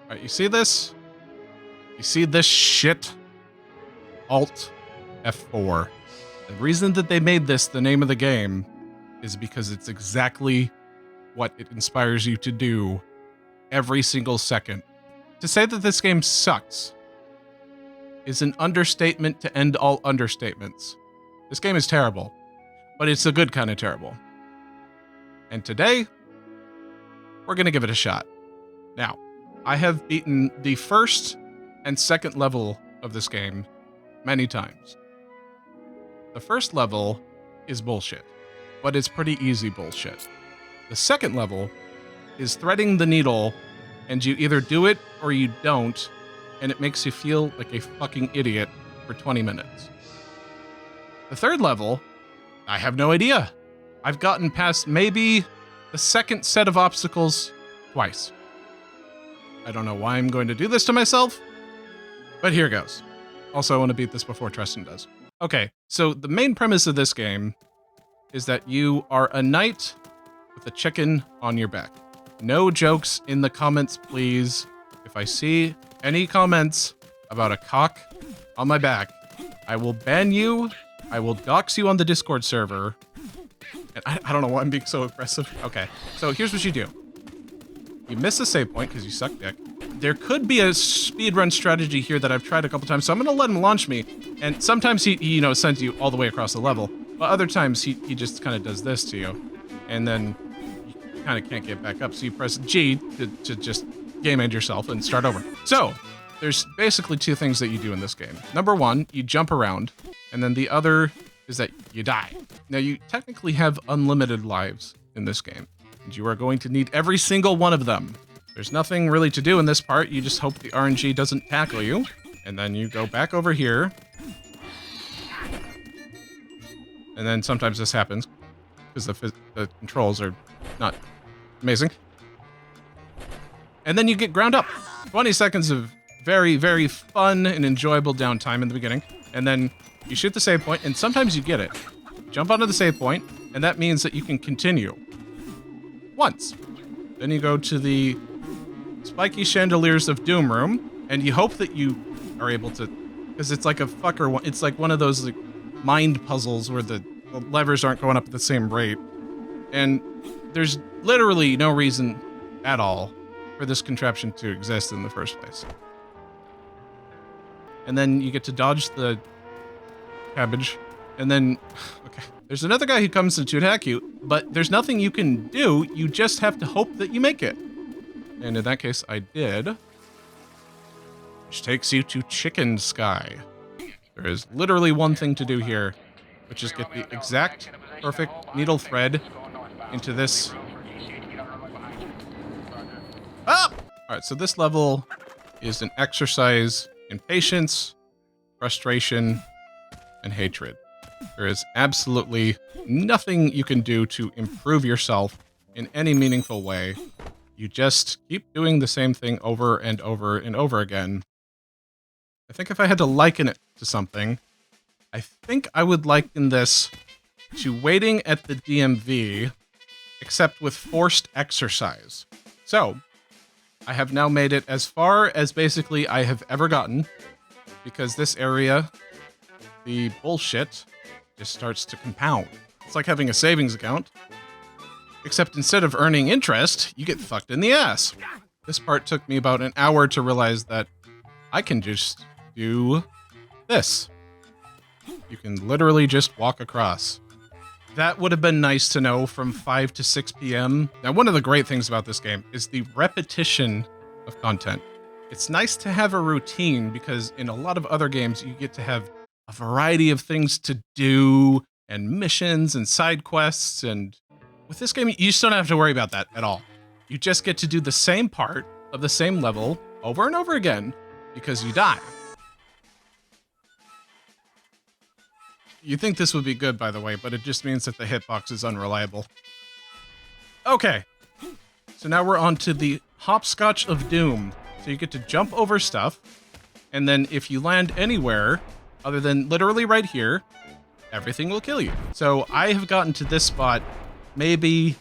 All right, you see this? You see this shit? Alt F4. The reason that they made this the name of the game is because it's exactly what it inspires you to do every single second. To say that this game sucks is an understatement to end all understatements. This game is terrible, but it's a good kind of terrible. And today, we're going to give it a shot. Now, I have beaten the first and second level of this game many times. The first level is bullshit, but it's pretty easy bullshit. The second level is threading the needle, and you either do it or you don't, and it makes you feel like a fucking idiot for 20 minutes. The third level, I have no idea. I've gotten past maybe the second set of obstacles twice. I don't know why I'm going to do this to myself, but here goes. Also, I want to beat this before Tristan does. Okay, so the main premise of this game is that you are a knight with a chicken on your back. No jokes in the comments, please. If I see any comments about a cock on my back, I will ban you. I will dox you on the Discord server. And I don't know why I'm being so aggressive. Okay, so here's what you do. You miss a save point because you suck dick. There could be a speedrun strategy here that I've tried a couple times, so I'm going to let him launch me. And sometimes he sends you all the way across the level. But other times he just kind of does this to you. And then you kind of can't get back up. So you press G to just game end yourself and start over. So there's basically two things that you do in this game. Number one, you jump around. And then the other is that you die. Now you technically have unlimited lives in this game. And you are going to need every single one of them. There's nothing really to do in this part. You just hope the RNG doesn't tackle you. And then you go back over here. And then sometimes this happens because the controls are not amazing. And then you get ground up. 20 seconds of very, very fun and enjoyable downtime in the beginning. And then you shoot the save point, and sometimes you get it. Jump onto the save point, and that means that you can continue. Once. Then you go to the spiky chandeliers of Doom room, and you hope that you are able to, because it's like a fucker one. It's like one of those like mind puzzles where the levers aren't going up at the same rate. And there's literally no reason at all for this contraption to exist in the first place. And then you get to dodge the cabbage, and then, okay, there's another guy who comes to attack you, but there's nothing you can do. You just have to hope that you make it. And in that case, I did. Which takes you to Chicken Sky. There is literally one thing to do here, which is get the exact perfect needle thread into this. Ah! Alright, so this level is an exercise in patience, frustration, and hatred. There is absolutely nothing you can do to improve yourself in any meaningful way. You just keep doing the same thing over and over and over again. I think if I had to liken it to something, I think I would liken this to waiting at the DMV, except with forced exercise. So, I have now made it as far as basically I have ever gotten, because this area, the bullshit, just starts to compound. It's like having a savings account, except instead of earning interest, you get fucked in the ass. This part took me about an hour to realize that I can just do this. You can literally just walk across. That would have been nice to know from 5 to 6 p.m. Now, one of the great things about this game is the repetition of content. It's nice to have a routine because in a lot of other games, you get to have a variety of things to do and missions and side quests. And with this game, you just don't have to worry about that at all. You just get to do the same part of the same level over and over again because you die. You think this would be good, by the way, but it just means that the hitbox is unreliable. Okay. So now we're on to the Hopscotch of Doom. So you get to jump over stuff, and then if you land anywhere, other than literally right here, everything will kill you. So I have gotten to this spot maybe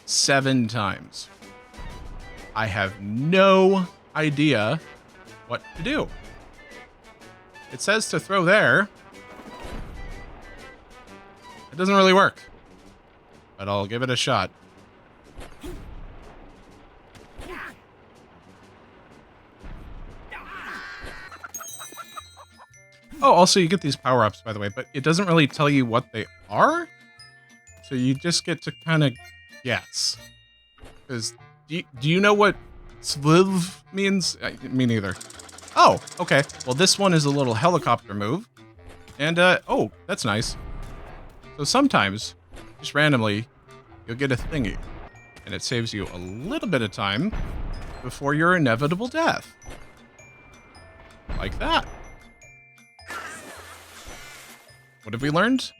7 times. I have no idea what to do. It says to throw there. It doesn't really work, but I'll give it a shot. Oh, also you get these power-ups, by the way, but it doesn't really tell you what they are. So you just get to kind of guess. Because do you know what sliv means? Me neither. Oh, okay. Well, this one is a little helicopter move. And, oh, that's nice. So sometimes, just randomly, you'll get a thingy. And it saves you a little bit of time before your inevitable death. Like that. What have we learned?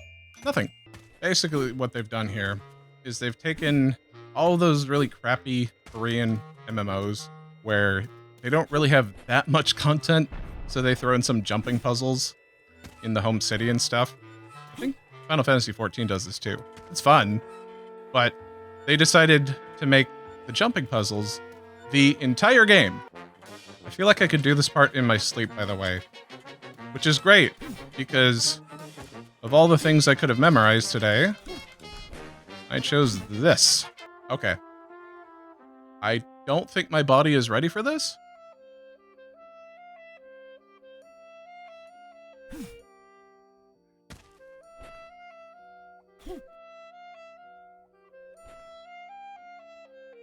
Nothing. Basically, what they've done here is they've taken all those really crappy Korean MMOs where they don't really have that much content, so they throw in some jumping puzzles in the home city and stuff. I think Final Fantasy XIV does this too. It's fun, but they decided to make the jumping puzzles the entire game. I feel like I could do this part in my sleep, by the way, which is great because of all the things I could have memorized today, I chose this. Okay. I don't think my body is ready for this.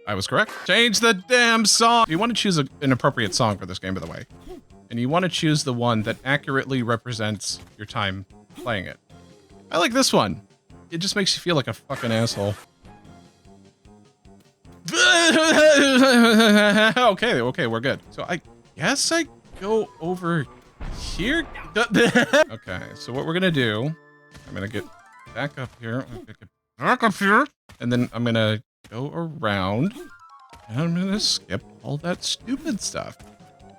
I was correct. Change the damn song! You want to choose an appropriate song for this game, by the way. And you want to choose the one that accurately represents your time playing it. I like this one. It just makes you feel like a fucking asshole. Okay, we're good. So I guess I go over here. Okay, so what we're gonna do, I'm gonna get back up here. And then I'm gonna go around, and I'm gonna skip all that stupid stuff.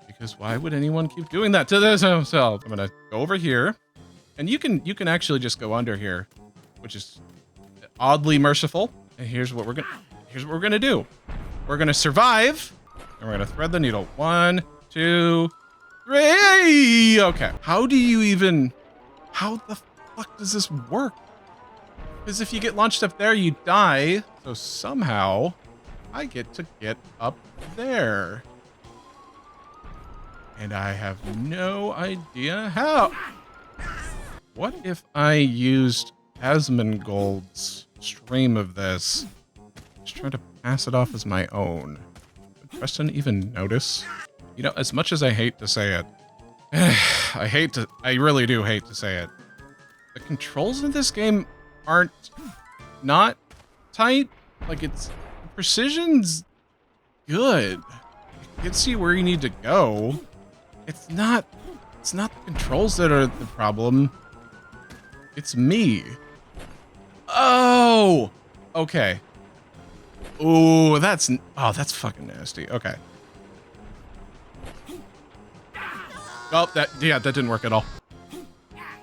Because why would anyone keep doing that to themselves? I'm gonna go over here. And you can actually just go under here, which is oddly merciful. And here's what we're gonna do. We're gonna survive, and we're gonna thread the needle. 1, 2, 3. Okay. How the fuck does this work? Because if you get launched up there, you die. So somehow, I get to get up there. And I have no idea how. What if I used Asmongold's stream of this? Just try to pass it off as my own. Would Preston even notice? You know, as much as I hate to say it, I really do hate to say it. The controls in this game aren't not tight. Like the precision's good. It gets you where you need to go. It's not the controls that are the problem. It's me. Oh, okay. Ooh, that's fucking nasty. Okay. Oh, that didn't work at all.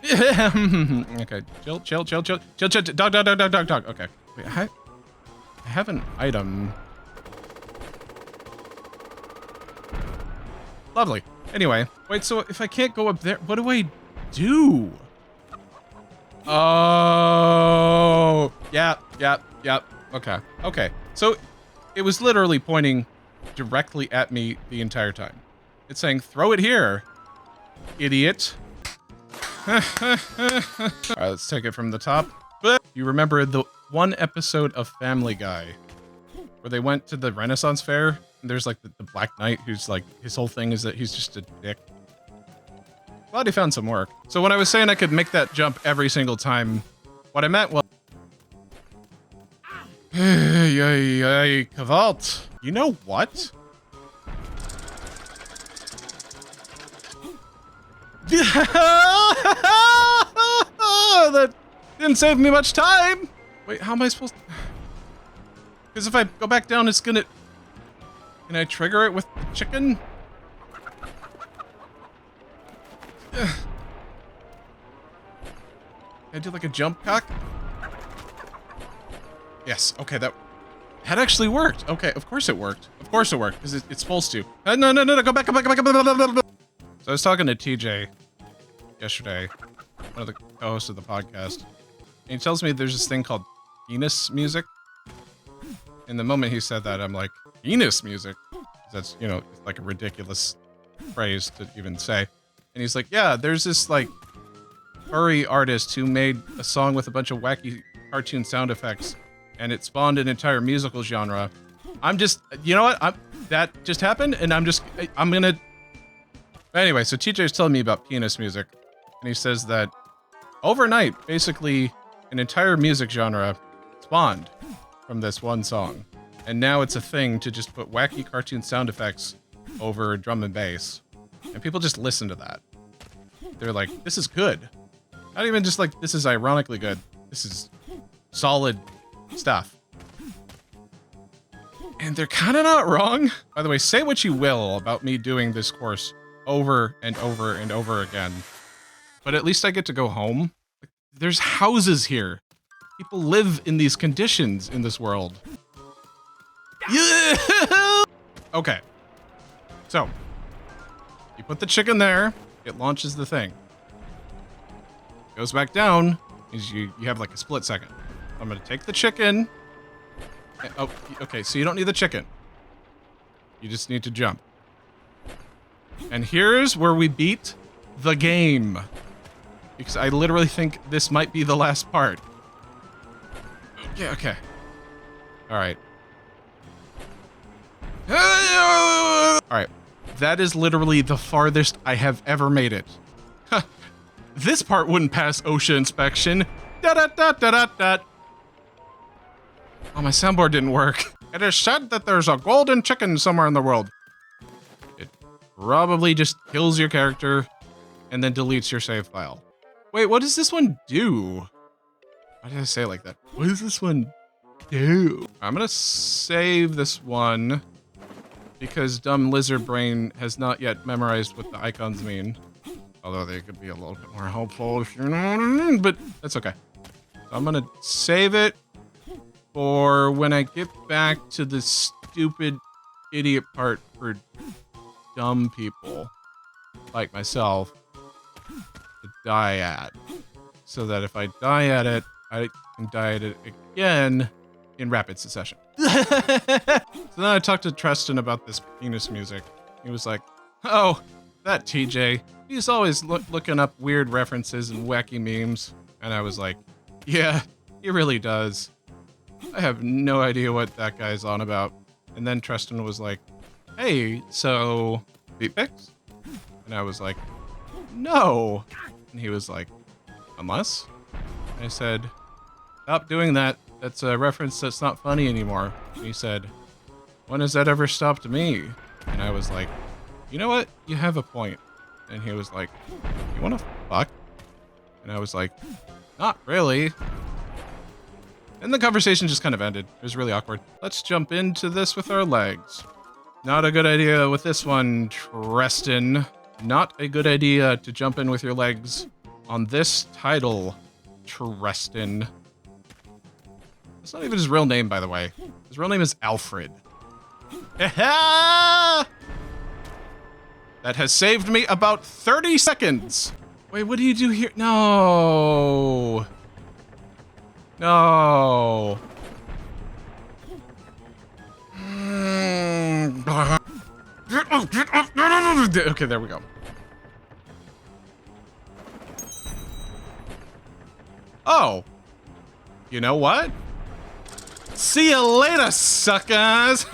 Okay, chill. Dog. Okay. Wait, I have an item. Lovely. Anyway, wait, so if I can't go up there, what do I do? Oh, yeah. Okay. So it was literally pointing directly at me the entire time. It's saying, throw it here, idiot. All right, let's take it from the top. You remember the one episode of Family Guy where they went to the Renaissance Fair and there's like the Black Knight who's like, his whole thing is that he's just a dick. Glad he found some work. So when I was saying I could make that jump every single time, what I meant was... Kavalt. You know what? That didn't save me much time. Wait, how am I supposed to... Because if I go back down, it's gonna... Can I trigger it with the chicken? Can I do like a jump cock? Yes, okay, that... That actually worked. Okay, of course it worked. Of course it worked, because it's supposed to. No, go back, go back, go back, go back. So I was talking to TJ yesterday, one of the co-hosts of the podcast, and he tells me there's this thing called penis music. And the moment he said that, I'm like, penis music? That's, you know, it's like a ridiculous phrase to even say. And he's like, yeah, there's this, like, furry artist who made a song with a bunch of wacky cartoon sound effects, and it spawned an entire musical genre. I'm just, you know what? That just happened, and I'm gonna... Anyway, so TJ's telling me about penis music, and he says that overnight, basically, an entire music genre spawned from this one song. And now it's a thing to just put wacky cartoon sound effects over drum and bass. And people just listen to that. They're like, this is good. Not even just like, this is ironically good. This is solid stuff. And they're kind of not wrong. By the way, say what you will about me doing this course over and over and over again. But at least I get to go home. There's houses here. People live in these conditions in this world. Yeah! Okay. So, you put the chicken there, it launches the thing. Goes back down, is you have like a split second. I'm gonna take the chicken. Oh, okay, so you don't need the chicken. You just need to jump. And here's where we beat the game. Because I literally think this might be the last part. Yeah, okay. Alright. Alright. That is literally the farthest I have ever made it. This part wouldn't pass OSHA inspection. Da-da-da-da-da-da. Oh, my soundboard didn't work. It is said that there's a golden chicken somewhere in the world. It probably just kills your character and then deletes your save file. Wait, what does this one do? Why did I say it like that? What does this one do? I'm gonna save this one because dumb lizard brain has not yet memorized what the icons mean. Although they could be a little bit more helpful if you know what I mean, but that's okay. So I'm gonna save it for when I get back to the stupid idiot part for dumb people like myself to die at. So that if I die at it, I can die at it again in rapid succession. So then I talked to Tristan about this penis music. He was like, oh, that TJ, he's always looking up weird references and wacky memes. And I was like, yeah, he really does. I have no idea what that guy's on about. And then Tristan was like, hey, so feet pics? And I was like, no. And he was like, unless? And I said, stop doing that. That's a reference that's not funny anymore. And he said, when has that ever stopped me? And I was like, you know what? You have a point. And he was like, you wanna fuck? And I was like, not really. And the conversation just kind of ended. It was really awkward. Let's jump into this with our legs. Not a good idea with this one, Tristan. Not a good idea to jump in with your legs on this title, Tristan. That's not even his real name, by the way. His real name is Alfred. That has saved me about 30 seconds. Wait, what do you do here? No. No. Okay, there we go. Oh. You know what? See you later, suckers!